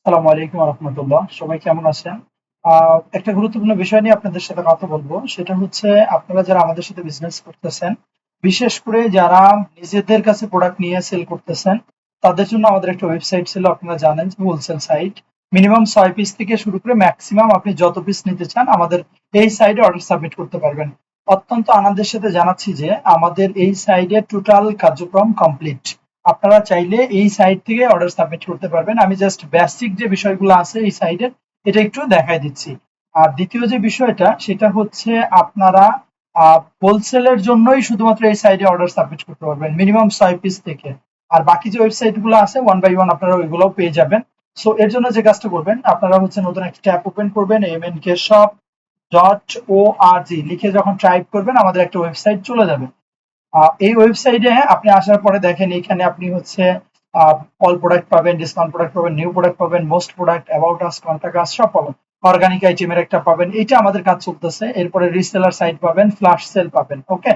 আসসালামু আলাইকুম রহমতুল্লাহ। সবাই কেমন আছেন? একটা গুরুত্বপূর্ণ বিষয় নিয়ে আপনাদের সাথে কথা বলবো। সেটা হচ্ছে আপনারা যারা আমাদের সাথে বিজনেস করতেছেন, বিশেষ করে যারা নিজেদের কাছে প্রোডাক্ট নিয়ে সেল করতেছেন, তাদের জন্য আমাদের একটা ওয়েবসাইট ছিল। আপনারা জানেন যে হোলসেল সাইট। মিনিমাম 6 পিস থেকে শুরু করে ম্যাক্সিমাম আপনি যত পিস নিতে চান আমাদের এই সাইটে অর্ডার সাবমিট করতে পারবেন। অত্যন্ত আনন্দের সাথে জানাচ্ছি যে আমাদের এই সাইটে টোটাল কার্যক্রম কমপ্লিট। আপনারা চাইলে এই সাইট থেকে অর্ডার সাবমিট করতে পারবেন। আমি জাস্ট বেসিক যে বিষয়গুলো আছে এই সাইডের এটা একটু দেখাই দিচ্ছি। আর দ্বিতীয় যে বিষয়টা সেটা হচ্ছে আপনারা হোলসেলের জন্যই শুধুমাত্র এই সাইডে অর্ডার সাবমিট করতে পারবেন মিনিমাম 6 পিস থেকে। আর বাকি যে ওয়েবসাইট গুলো আছে ওয়ান বাই ওয়ান আপনারা ওইগুলোও পেয়ে যাবেন। সো এর জন্য যে কাজটা করবেন আপনারা হচ্ছে নতুন একটা ট্যাব ওপেন করবেন, mnkshop.org লিখে যখন টাইপ করবেন আমাদের একটা ওয়েবসাইট চলে যাবে। এই ওয়েবসাইটে আপনি আসার পরে দেখেন এখানে আপনি হচ্ছে অল প্রোডাক্ট পাবেন, ডিসকাউন্ট প্রোডাক্ট পাবেন, নিউ প্রোডাক্ট পাবেন, most product, about us, contact আস সব পাবেন। অর্গানিক আইটেমের একটা পাবেন, এটা আমাদের কাজ চলতেছে। এরপরে রিসেলার সাইট পাবেন, ফ্ল্যাশ সেল পাবেন। ওকে,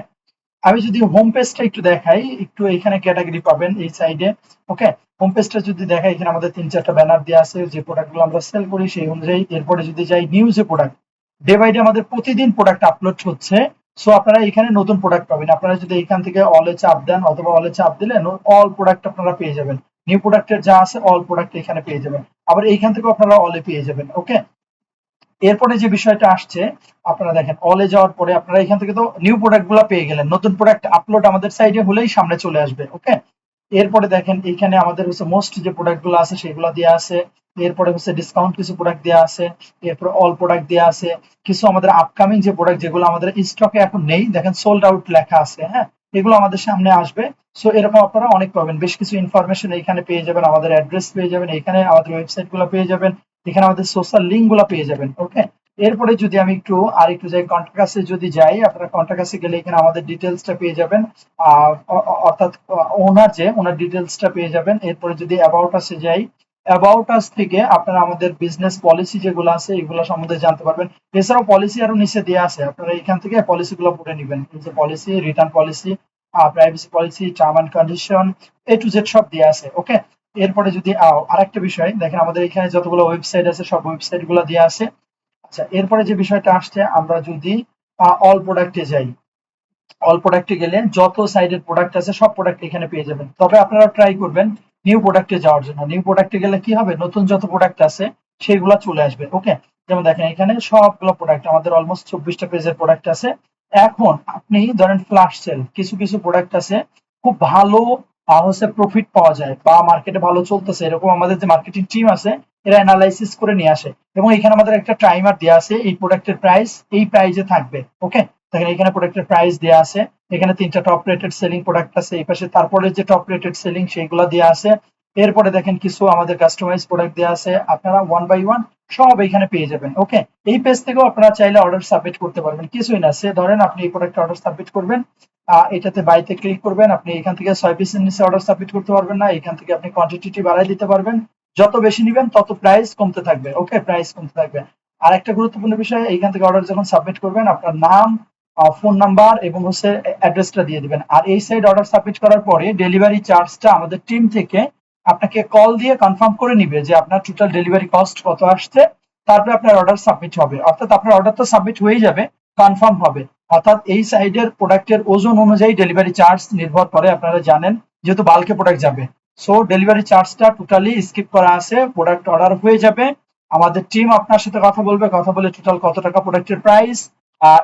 আমি যদি হোম পেজটা একটু দেখাই, একটু এখানে ক্যাটাগরি পাবেন এই সাইডে। ওকে, হোম পেজটা যদি দেখাই এখানে আমাদের 3-4টা ব্যানার দেওয়া আছে যে প্রোডাক্টগুলো আমরা সেল করি সেই অনুযায়ী। এরপরে যদি যাই নিউ যে প্রোডাক্ট, ডে বাই ডে আমাদের প্রতিদিন প্রোডাক্ট আপলোড হচ্ছে। সো আপনারা এখানে নতুন প্রোডাক্ট পাবেন। আপনারা যদি এখান থেকে অলে চাপ দেন অথবা অলে চাপ দিলে অল প্রোডাক্ট আপনারা পেয়ে যাবেন। নিউ প্রোডাক্টের যা আছে অল প্রোডাক্ট এখানে পেয়ে যাবেন। আবার এইখান থেকে আপনারা অলে পেয়ে যাবেন। ওকে, এরপরে যে বিষয়টা আসছে, আপনারা দেখেন অলে যাওয়ার পরে আপনারা এখান থেকে তো নিউ প্রোডাক্ট গুলা পেয়ে গেলেন। নতুন প্রোডাক্ট আপলোড আমাদের সাইডে হলেই সামনে চলে আসবে। ওকে, এরপরে দেখেন এখানে আমাদের হচ্ছে মোস্ট যে প্রোডাক্ট গুলো আছে সেগুলো দেওয়া আছে। এরপরে হচ্ছে ডিসকাউন্ট কিছু প্রোডাক্ট দেওয়া আছে। এরপরে অল প্রোডাক্ট দেওয়া আছে। কিছু আমাদের আপকামিং যে প্রোডাক্ট যেগুলো আমাদের স্টকে এখন নেই, দেখেন সোল্ড আউট লেখা আছে। হ্যাঁ, এগুলো আমাদের সামনে আসবে। সো এরকম আপনারা অনেক পাবেন, বেশ কিছু ইনফরমেশন এখানে পেয়ে যাবেন, আমাদের অ্যাড্রেস পেয়ে যাবেন, এখানে আমাদের ওয়েবসাইট গুলো পেয়ে যাবেন, এখানে আমাদের সোশ্যাল লিঙ্ক গুলো পেয়ে যাবেন। ওকে, এরপরে যদি আমি একটু আর একটু যাই কন্টাক্ট আসে যদি যাই, আপনারা কন্টাক্ট আসে গেলে এখানে আমাদের ডিটেলসটা পেয়ে যাবেন। অর্থাৎ ওনার যে ওনার ডিটেলসটা পেয়ে যাবেন। এরপরে যদি অ্যাবাউট আসে যাই, অ্যাবাউট আস থেকে আপনারা আমাদের বিজনেস পলিসি যেগুলো আছে এগুলো সম্বন্ধে জানতে পারবেন। এছাড়াও পলিসি আরো নিচে দেওয়া আছে, আপনারা এখান থেকে পলিসি গুলো পড়ে নেবেন। এই যে policy, return policy, privacy policy, term and condition, A to Z সব দেওয়া আছে। ওকে, এরপরে যদি আরেকটা বিষয় দেখেন, আমাদের এখানে যতগুলো ওয়েবসাইট আছে সব ওয়েবসাইট গুলো দেওয়া আছে। আচ্ছা, এরপরে যে বিষয়টা আসছে, আমরা যদি অল প্রোডাক্টে যাই, অল প্রোডাক্টে গেলে যত সাইডের প্রোডাক্ট আছে সব প্রোডাক্ট এখানে পেয়ে যাবেন। তবে আপনারা ট্রাই করবেন নিউ প্রোডাক্টে যাওয়ার জন্য। নিউ প্রোডাক্টে গেলে কি হবে, নতুন যত প্রোডাক্ট আছে সেগুলো চলে আসবে। ওকে, যেমন দেখেন এখানে সবগুলো প্রোডাক্ট আমাদের অলমোস্ট 24টা পেজের প্রোডাক্ট আছে। এখন আপনি ধরেন ফ্ল্যাশ সেল, কিছু কিছু প্রোডাক্ট আছে খুব ভালো হচ্ছে প্রফিট পাওয়া যায় বা মার্কেটে ভালো চলতেছে, এরকম আমাদের যে মার্কেটিং টিম আছে এরা অ্যানালাইসিস করে নিয়ে আসে। এবং এখানে আমাদের একটা টাইমার দেওয়া আছে, এই প্রোডাক্টের প্রাইস এই প্রাইসে থাকবে। ওকে, দেখেন এখানে প্রোডাক্টের প্রাইস দেওয়া আছে। এখানে 3টা টপ রেটেড সেলিং প্রোডাক্ট আছে এই পাশে, তারপরে যে টপ রেটেড সেলিং সেইগুলো দেওয়া আছে। এরপরে দেখেন কিছু আমাদের কাস্টমাইজ প্রোডাক্ট দেওয়া আছে, আপনারা ওয়ান বাই ওয়ান সব এখানে পেয়ে যাবেন। ওকে, এই পেজ থেকেও আপনারা চাইলে অর্ডার সাবমিট করতে পারবেন, কিছুই না। সে ধরেন আপনি এই প্রোডাক্ট অর্ডার সাবমিট করবেন, এটাতে বাইতে ক্লিক করবেন, আপনি এখান থেকে 6 পিসের নিচে অর্ডার সাবমিট করতে পারবেন না। এখান থেকে আপনি কোয়ান্টিটি বাড়াই দিতে পারবেন, যত বেশি নিবেন তত প্রাইস কমতে থাকবে। ওকে, প্রাইস কমতে থাকবে। আর একটা গুরুত্বপূর্ণ বিষয়, এইখান থেকে অর্ডার যখন সাবমিট করবেন আপনার নাম, ফোন নাম্বার এবং হচ্ছে অ্যাড্রেসটা দিয়ে দিবেন। আর এই সাইড অর্ডার সাবমিট করার পরে ডেলিভারি চার্জটা আমাদের টিম থেকে আপনাকে কল দিয়ে কনফার্ম করে নিবে যে আপনার টোটাল ডেলিভারি কস্ট কত আসছে। তারপরে আপনার অর্ডার সাবমিট হবে, অর্থাৎ আপনার অর্ডার তো সাবমিট হয়ে যাবে, কনফার্ম হবে। অর্থাৎ এই সাইডের প্রোডাক্টের ওজন অনুযায়ী ডেলিভারি চার্জ নির্ভর করে, আপনারা জানেন যেহেতু বাল্কে প্রোডাক্ট যাবে। সো ডেলিভারি চার্জটা টোটালি স্কিপ করা আছে, প্রোডাক্ট অর্ডার হয়ে যাবে, আমাদের টিম আপনার সাথে কথা বলবে, কথা বলে টোটাল কত টাকা প্রোডাক্টের প্রাইস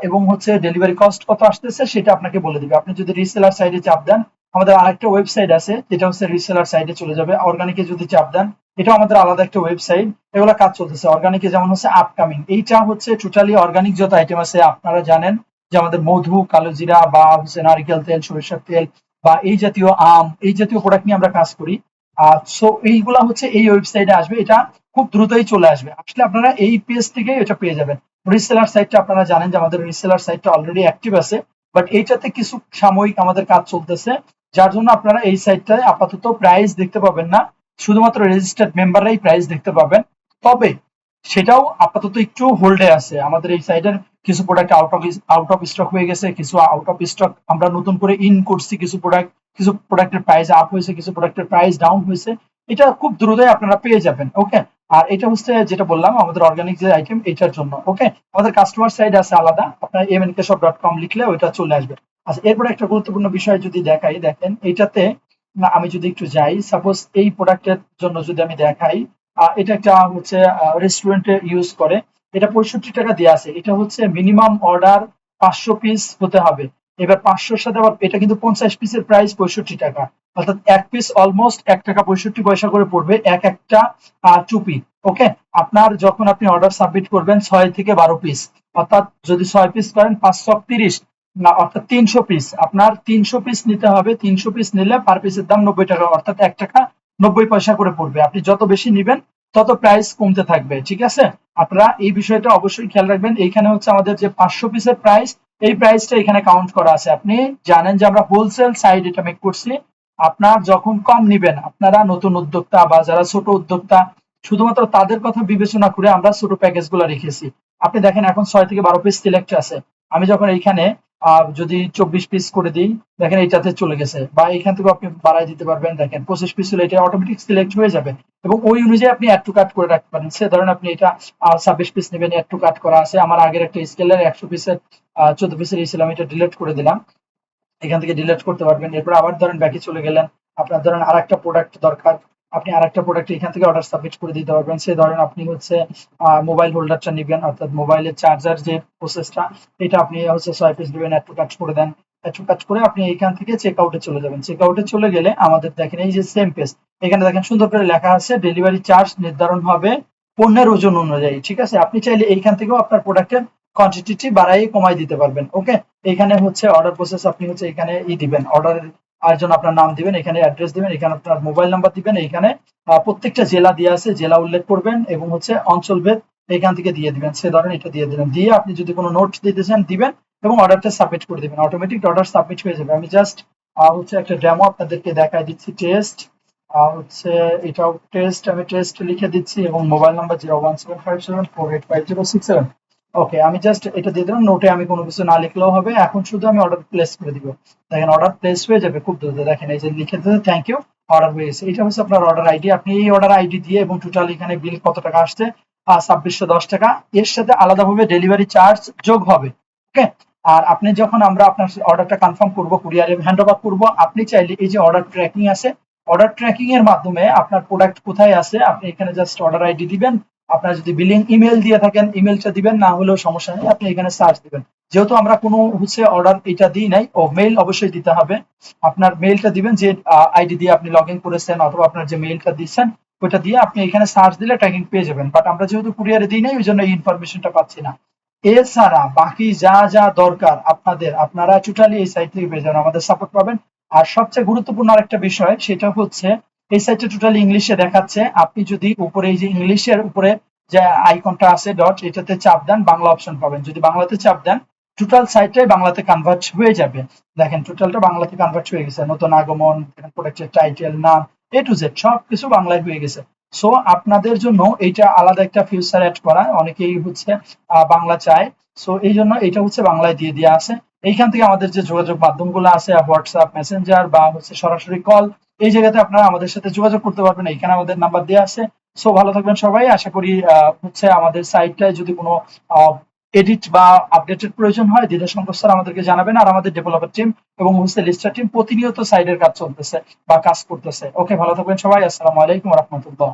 এবং হচ্ছে ডেলিভারি কস্ট কত আসতেছে সেটা আপনাকে বলে দিবে। আপনি যদি রিসেলার সাইডে চাপ দেন, আমাদের আরেকটা ওয়েবসাইট আছে যেটা হচ্ছে রিসেলার সাইডে চলে যাবে। অর্গানিকে যদি চাপ দেন, এটা আমাদের আলাদা একটা ওয়েবসাইট, এগুলো কাজ চলতেছে। অর্গানিকে যেমন হচ্ছে আপকামিং, এইটা হচ্ছে টোটালি অর্গানিক যত আইটেম আছে আপনারা জানেন যে আমাদের মধু, কালো জিরা বা হচ্ছে নারিকেল তেল, সরিষার তেল বা এই জাতীয় আম, এই জাতীয় প্রোডাক্ট নিয়ে আমরা কাজ করি। সো এইগুলা হচ্ছে এই ওয়েবসাইটে আসবে, এটা খুব দ্রুতই চলে আসবে। আসলে আপনারা এই পেজ থেকে এটা পেয়ে যাবেন। রিসেলার সাইটটা আপনারা জানেন যে আমাদের রিসেলার সাইটটা অলরেডি অ্যাক্টিভ আছে, বাট এইটাতে কিছু সাময়িক আমাদের কাজ চলতেছে, যার জন্য আপনারা এই সাইটটায় আপাতত প্রাইস দেখতে পাবেন না, শুধুমাত্র রেজিস্টার্ড মেম্বাররাই প্রাইস দেখতে পাবেন। তবে সেটাও আপাতত একটু হোল্ডে আছে। আমাদের এই সাইডের কিছু প্রোডাক্ট আউট অফ স্টক হয়ে গেছে, কিছু আউট অফ স্টক আমরা নতুন করে ইন করছি, কিছু প্রোডাক্টের প্রাইস আপ হয়েছে, কিছু প্রোডাক্টের প্রাইস ডাউন হয়েছে। এটা খুব দ্রুতই আপনারা পেয়ে যাবেন। ওকে, আর এটা হচ্ছে যেটা বললাম আমাদের অর্গানিক যে আইটেম এটার জন্য। ওকে, আমাদের কাস্টমার সাইড আছে আলাদা, আপনার mnkshop.com লিখলে ওইটা চলে আসবে। আচ্ছা, এরপরে একটা গুরুত্বপূর্ণ বিষয় যদি দেখাই, দেখেন এইটাতে আমি যদি একটু যাই, সাপোজ এই প্রোডাক্টের জন্য যদি আমি দেখাই, এটা একটা হচ্ছে রেস্টুরেন্টে ইউজ করে, এটা 65 টাকা দেওয়া আছে। এটা হচ্ছে মিনিমাম অর্ডার 500 পিস হতে হবে। এবার 500-র সাথে আবার এটা কিন্তু 50 পিসের প্রাইস 65 টাকা, অর্থাৎ এক পিস অলমোস্ট 1 টাকা 65 পয়সা করে পড়বে এক একটা চুপি। ওকে, আপনার যখন আপনি অর্ডার সাবমিট করবেন 6 থেকে 12 পিস, অর্থাৎ যদি 6 পিস করেন 530, না অর্থাৎ 300 পিস, আপনার 300 পিস নিতে হবে। 300 পিস নিলে পার পিসের দাম 90 টাকা, অর্থাৎ 1 টাকা 90 পয়সা করে পড়বে। আপনি যত বেশি নিবেন তত প্রাইস কমতে থাকবে, ঠিক আছে? আপনারা এই বিষয়টা অবশ্যই খেয়াল রাখবেন। এইখানে হচ্ছে আমাদের যে 500 পিসের প্রাইস, এই প্রাইসটা এখানে কাউন্ট করা আছে। আপনি জানেন যে আমরা হোলসেল সাইড এটা মেক করছি। আপনার যখন কম নিবেন, আপনারা নতুন উদ্যোক্তা বা যারা ছোট উদ্যোক্তা, শুধুমাত্র তাদের কথা বিবেচনা করে আমরা ছোট প্যাকেজ গুলো রেখেছি। আপনি দেখেন এখন 6 থেকে 12 পিস সিলেক্ট আছে। আমি যখন এইখানে যদি 24 পিস করে দিই, দেখেন এইটাতে চলে গেছে। বা এখান থেকে আপনি বাড়াই দিতে পারবেন, দেখেন 25 পিস হলে এটা অটোমেটিক সিলেক্ট হয়ে যাবে, এবং ওই অনুযায়ী আপনি অ্যাড টু কাট করে রাখতে পারেন। সে ধরেন আপনি এটা 26 পিস নেবেন, অ্যাড টু কাট করা আছে। আমার আগের একটা স্কেলের 100 পিসের 14 পিসের এই ছিল, আমি এটা ডিলিট করে দিলাম। এখান থেকে ডিলিট করতে পারবেন। এরপর আবার ধরেন ব্যাকে চলে গেলেন, আপনার ধরেন আরেকটা প্রোডাক্ট দরকার, আপনি আরেকটা প্রোডাক্ট এখান থেকে অর্ডার সাবমিট করে দিতে পারবেন। সে ধরেন আপনি হচ্ছে মোবাইল হোল্ডারটা নিবেন, অর্থাৎ মোবাইলের চার্জার যে প্রসেসটা, এটা আপনি হচ্ছে 6 পিস দিবেন, অ্যাড টু কাট করে দেন। অ্যাড টু কাট করে আপনি এইখান থেকে চেক আউটে চলে যাবেন। চেক আউটে চলে গেলে আমাদের দেখেন এই যে সেম পেজ, এখানে দেখেন সুন্দর করে লেখা আছে ডেলিভারি চার্জ নির্ধারণ হবে পণ্যের ওজন অনুযায়ী। ঠিক আছে, আপনি চাইলে এইখান থেকেও আপনার প্রোডাক্টের কোয়ান্টিটি বাড়াই কমাই দিতে পারবেন। ওকে, এখানে হচ্ছে অর্ডার প্রসেস, আপনি হচ্ছে এখানে দিবেন অর্ডারের আয়োজন, আপনার নাম দিবেন, এখানে অ্যাড্রেস দিবেন, এখানে আপনার মোবাইল নাম্বার দিবেন, এখানে প্রত্যেকটা জেলা দিয়ে আছে, জেলা উল্লেখ করবেন, এবং হচ্ছে অঞ্চলভেদ এখান থেকে দিয়ে দিবেন। সে ধরেন এটা দিয়ে দিলেন, দিয়ে আপনি যদি কোনো নোট দিতে চান দিবেন, এবং অর্ডারটা সাবমিট করে দিবেন। অটোমেটিক অর্ডার সাবমিট হয়ে যাবে। আমি জাস্ট হচ্ছে একটা ডেমো আপনাদেরকে দেখাই দিচ্ছি। টেস্ট হচ্ছে এটাও টেস্ট, আমি টেস্ট লিখে দিচ্ছি, এবং মোবাইল নাম্বার 01757485067। ওকে, আমি জাস্ট এটা দিয়ে দিলাম। নোটে আমি কোনো কিছু না লিখলেও হবে। এখন শুধু আমি অর্ডার প্লেস করে দিব। দেখেন অর্ডার প্লেস হয়ে যাবে খুব দ্রুত। দেখেন এই যে লিখে দিতে থ্যাংক ইউ, অর্ডার হয়ে গেছে। এটা হচ্ছে আপনার অর্ডার আইডি। আপনি এই অর্ডার আইডি দিয়ে, এবং টোটাল এখানে বিল কত টাকা আসছে, 2610 টাকা, এর সাথে আলাদাভাবে ডেলিভারি চার্জ যোগ হবে। ওকে, আর আপনি যখন আমরা আপনার অর্ডারটা কনফার্ম করবো, কুরিয়ারে হ্যান্ড ওভার করবো, আপনি চাইলে এই যে অর্ডার ট্র্যাকিং আছে, অর্ডার ট্র্যাকিং এর মাধ্যমে আপনার প্রোডাক্ট কোথায় আছে আপনি এখানে জাস্ট অর্ডার আইডি দিবেন। আপনার যদি বিলিং ইমেল দিয়ে থাকেন ইমেলটা দিবেন, না হলেও সমস্যা নেই, আপনি এখানে সার্চ দিবেন। যেহেতু আমরা কোনো হচ্ছে অর্ডার এটা দিই নাই, ও মেইল অবশ্যই দিতে হবে। আপনার মেইলটা দিবেন যে আইডি দিয়ে আপনি লগ ইন করেছেন, অথবা আপনার যে মেইলটা দিচ্ছেন ওইটা দিয়ে আপনি এখানে সার্চ দিলে ট্র্যাকিং পেয়ে যাবেন। বাট আমরা যেহেতু কুরিয়ারে দিই নাই, ওই জন্য এই ইনফরমেশনটা পাচ্ছি না। এছাড়া বাকি যা যা দরকার আপনাদের, আপনারা টোটালি এই সাইট থেকে পেয়ে যাবেন, আমাদের সাপোর্ট পাবেন। আর সবচেয়ে গুরুত্বপূর্ণ আরেকটা বিষয়, সেটা হচ্ছে এই সাইটটা টোটালি ইংলিশে দেখাচ্ছে। আপনি যদি উপরে এই যে ইংলিশের উপরে যে আইকনটা আছে ডট, এটাতে চাপ দেন, বাংলা অপশন পাবেন। যদি বাংলাতে চাপ দেন, টোটাল সাইটটাই বাংলাতে কনভার্ট হয়ে যাবে। দেখেন টোটালটা বাংলাতে কনভার্ট হয়ে গেছে। নতুন আগমন, প্রোডাক্টের টাইটেল, নাম, এ টু জেড সবকিছু বাংলায় হয়ে গেছে। সো আপনাদের জন্য এইটা আলাদা একটা ফিউচার অ্যাড করা, অনেকেই হচ্ছে বাংলা চায়। সো এই জন্য এটা হচ্ছে বাংলায় দিয়ে দেওয়া আছে। এইখান থেকে আমাদের যে যোগাযোগ মাধ্যমগুলো আছে, হোয়াটসঅ্যাপ, মেসেঞ্জার, বা হচ্ছে সরাসরি কল, এই জায়গাতে আপনারা আমাদের সাথে যোগাযোগ করতে পারবেন। এখানে আমাদের নাম্বার দেওয়া আছে। সো ভালো থাকবেন সবাই। আশা করি হচ্ছে আমাদের সাইটটায় যদি কোনো এডিট বা আপডেটের প্রয়োজন হয়, দ্বিধা সংকোচ ছাড়া আমাদেরকে জানাবেন। আর আমাদের ডেভেলপার টিম এবং হচ্ছে লিস্টার টিম প্রতিনিয়ত সাইডের কাজ চলতেছে বা কাজ করতেছে। ওকে, ভালো থাকবেন সবাই। আসসালামু আলাইকুম ওয়া রাহমাতুল্লাহ।